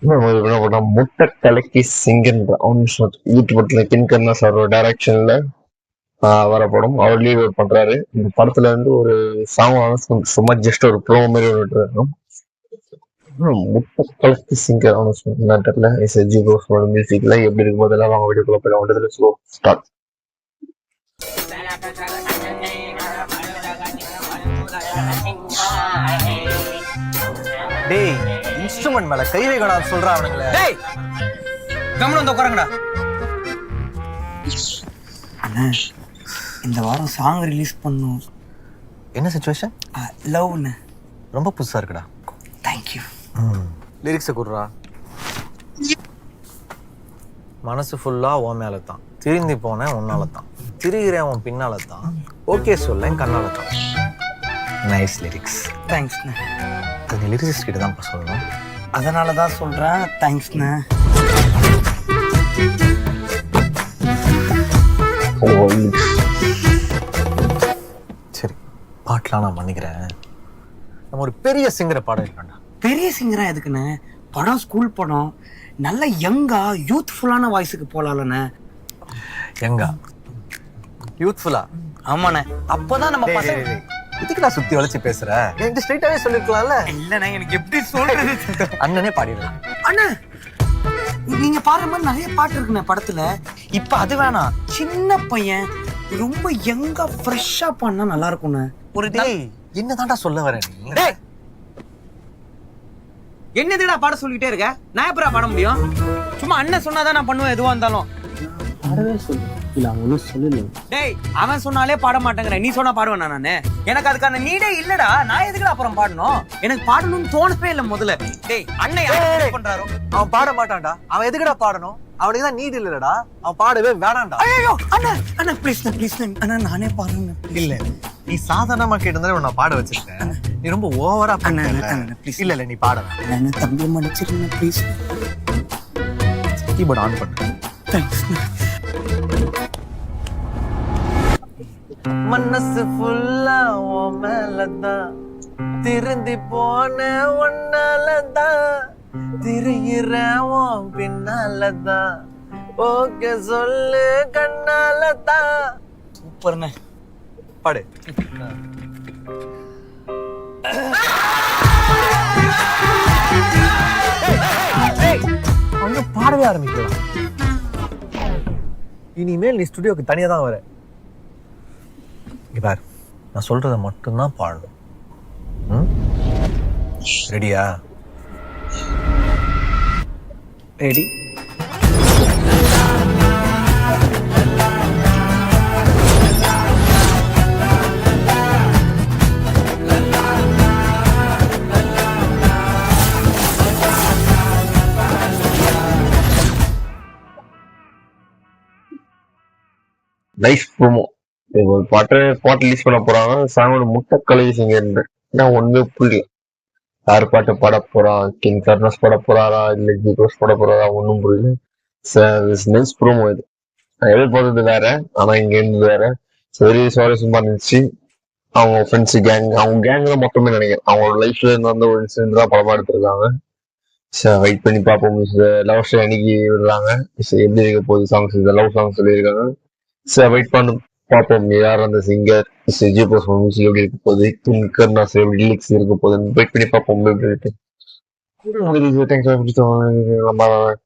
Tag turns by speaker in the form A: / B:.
A: முட்டை கலக்கி சிங்கன்ற யூடியூப்ல கின்கர்னா சாரோட டைரக்ஷன்ல வரப்படும். அவர் லீட் அவுட் பண்றாரு. இந்த படத்துல இருந்து ஒரு சாங் சும்மா ஜஸ்ட் ஒரு ப்ரோமோ மாதிரி விட்டுருக்கோம். முட்டை கலக்கி சிங்கர் அனௌன்ஸ்மெண்ட் தெரியல. எஸ்எஸ்ஜி ப்ரோஸோட மியூசிக்ல எப்படி இருக்கும் போதெல்லாம் வாங்க வீடியோக்குள்ள போயிடலாம். வந்ததுல ஸ்லோ ஸ்டார்ட்.
B: டேய் இன்ஸ்ட்ருமெண்ட் மேல கை வைக்கடா சொல்றா அவனுங்களே.
C: டேய் கம்முனு வந்து உட்காருங்கடா.
D: அண்ணா இந்த வாரம் சாங் ரிலீஸ் பண்ணும்.
B: என்ன சிச்சுவேஷன்?
D: லவ்ண்ணே.
B: ரொம்ப புதுசா இருக்குடா.
D: தேங்க்யூ.
B: லிரிக்ஸை கொடுறா. மனசு ஃபுல்லா உன் மேல தான், திருந்தி போனேன் உன்னால தான், திரிகிறேன் உன் பின்னால தான், ஓகே சொல்லேன் கண்ணால தான். Nice lyrics.
D: தேங்க்ஸ்ண்ணே.
B: அது நீ லிரிக்ஸ் கிட்ட தான் சொல்லணும்.
D: அதனால தான் சொல்கிறேன். தேங்க்ஸ்ண்ணே.
B: சரி பாட்டெலாம் நான் பண்ணிக்கிறேன். நம்ம ஒரு பெரிய சிங்கரை பாடம் இருக்கா.
D: பெரிய சிங்கரா எதுக்குண்ணே? படம் ஸ்கூல் படம், நல்ல யங்கா யூத்ஃபுல்லான வாய்ஸுக்கு போகலாம்லண்ணே.
B: யங்கா யூத்ஃபுல்லா?
D: ஆமாண்ணே. அப்போதான் நம்ம பசங்க.
B: இதுக்கு நான் சுத்தி வளைச்சு பேசுறேன். எனக்கு ஸ்ட்ரைட்டாவே சொல்லிருக்கலாம்ல.
D: இல்லண்ணே எனக்கு எப்படி சொல்றது?
B: அண்ணனே பாடிடலாம்.
D: அண்ணா நீங்க பாடுற மாதிரி நிறைய பாட்டு இருக்குண்ணே படத்துல. இப்ப அது வேணாம், சின்ன பையன் ரொம்ப யங்கா ஃப்ரெஷ்ஷா பாடினா நல்லா இருக்கும்ண்ணே.
B: ஒரு டேய் என்னதான்டா சொல்ல வர நீ?
C: டேய் என்னதுடா பாட சொல்லிட்டே இருக்க? நான் எப்படா பாட முடியும்? சும்மா அண்ணன் சொன்னாதான் நான் பண்ணுவேன் எதுவா இருந்தாலும்.
D: பாடவே சொல்லு. இல்ல அவனும் சொல்லல.
C: டேய் அவன் சொன்னாலே பாட மாட்டேங்கிற, நீ சொன்னா பாடுவேன் நானு? எனக்கு அதுக்கான நீடே இல்லடா. நான் எதுக்குடா அப்புறம் பாடணும்? எனக்கு பாடணும்னு தோணவே இல்லை முதல்ல. டேய் அண்ணன் யாரு பண்றாரோ
B: அவன் பாட மாட்டான்டா. அவன் எதுக்குடா பாடணும்? அவனுக்கு தான் நீட் இல்லடா. அவன் பாடவே வேணாம்டா.
D: ஐயோ அண்ணா அண்ணா ப்ளீஸ் ப்ளீஸ் அண்ணா நானே பாடுறேன்.
B: இல்ல நீ சாதாரணமா கேட்டிருந்தா நான் பாட வச்சிருக்கேன். நீ ரொம்ப ஓவரா
D: அண்ணா
B: பண்ணல.
D: ப்ளீஸ்.
B: இல்ல இல்ல நீ பாட.
D: அண்ணா தம்பி மன்னிச்சிருங்க ப்ளீஸ்.
B: கீபோர்ட் ஆன் பண்ணு.
D: தேங்க்ஸ்.
B: மனசு ஃபுல்லா உன் மேலதான், திருந்தி போன ஒன்னாலதான், திரியிறேன் உன் பின்னாலதான், ஓகே சொல்லு கண்ணாலதான்.
D: சூப்பர்ண்ணே.
B: பாடு. அங்க பாடவே ஆரம்பிக்கலாம். இனிமேல் நீ ஸ்டுடியோக்கு தனியா தான் வர. பார் நான் சொல்றத மட்டும்தான் பாடணும். ரெடியா?
D: ரெடி.
A: Nice promo. ஒரு பாட்டு ரிலீஸ் பண்ண போறாங்க. சாங்கோட முட்டை கலக்கி சிங்கர் நான் ஒண்ணுமே புரியல. யார் பாட்டு பாட போறான்? கிங் கர்னஸ் பாட போறாரா இல்ல ஜிப்ரோஸ் பாட போறாரா? ஒன்னும் புரியல. நைஸ் ப்ரோமோ இது. நான் எதிர்பார்த்தது வேற, ஆனா இங்க இருந்து வேற. வெரி சுவாரஸ்யமா இருந்துச்சு. அவங்க ஃப்ரெண்ட்ஸ் கேங், அவங்க கேங்ல மொத்தமே நினைக்கிறேன் அவங்களோட லைஃப்ல நடந்த ஒரு இன்சிடென்ட் தான் படமா எடுத்திருக்காங்க. வெயிட் பண்ணி பார்ப்போம். லவ் ஸ்டோரி அன்னைக்கு விடுறாங்க. எப்படி இருக்க போகுது சாங்ஸ்? இந்த லவ் சாங்ஸ் சொல்லியிருக்காங்க. வெயிட் பண்ணு பார்ப்போம். யார் அந்த சிங்கர்? ஜி போஸ் மியூசிக் எப்படி இருக்க போகுது? கர்னாஸ் லிரிக்ஸ் இருக்க போகுது. வெயிட் பண்ணி பார்ப்போம். எப்படி இருக்கு. தேங்க்ஸ்.